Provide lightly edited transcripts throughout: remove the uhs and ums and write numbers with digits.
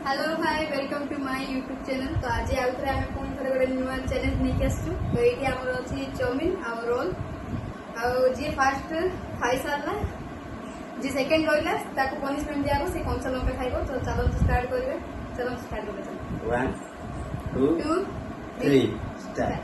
Hello hi welcome to my YouTube channel. तो आज आउ थे आम पुणी थे गोटे नुआ चैलेंज नहीं आसचु। तो ये आमर अच्छी चाउमिन आ रोल जी फास्ट खाई सारा जी सेकेंड रहा पनिशमेंट दिया से कंचा लंका खाइब। तो चलो स्टार्ट करेंगे। चलो स्टार्ट कर 1 2 3 स्टार्ट।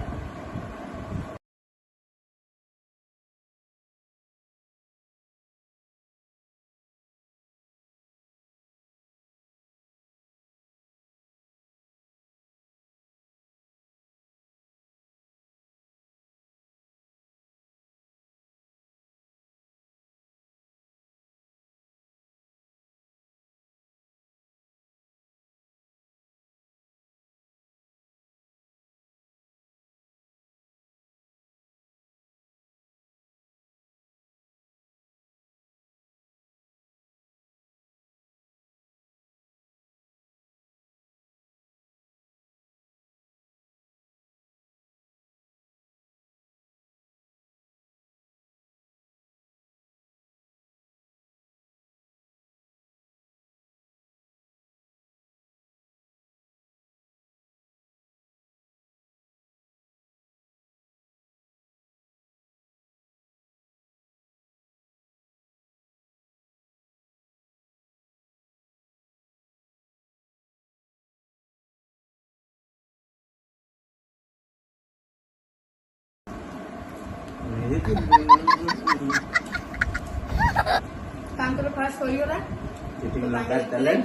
फास्ट होगा लंका चैलेंज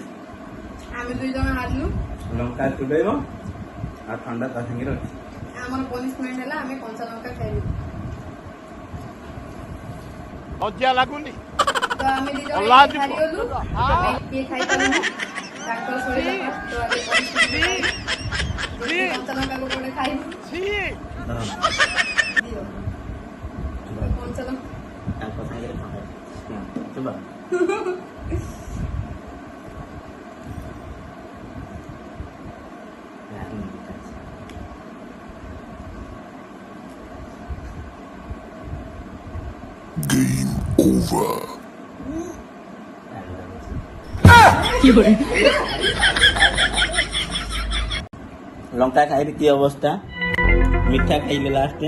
आम दुई जन हारलु। लंका चुबेब आ ठंडा ता संगे रखी आमर पनिशमेंट है आम कंचा लंका खाइलु। लज्जा लगुनि तो आम दी जन हारिगलु किए खाई पारनु ताकर सरीला तो आगे पनिशमेंट कंचा लंका को पड़े खाइबु। दियो कंचा लंका संगे चुबा Game over. लंका खाई की अवस्था मीठा खाइले लास्ट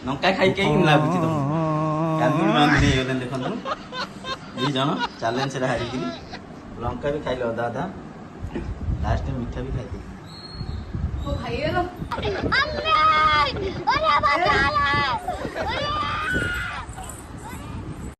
लंका खाई कहीं लगुच तुम कांदुड़ी मांदुड़ी होगले देखो दी जन चैलेंज रे हारी लंका भी खाइले अधा अधा लास्ट मीठा भी खाई ओ भाई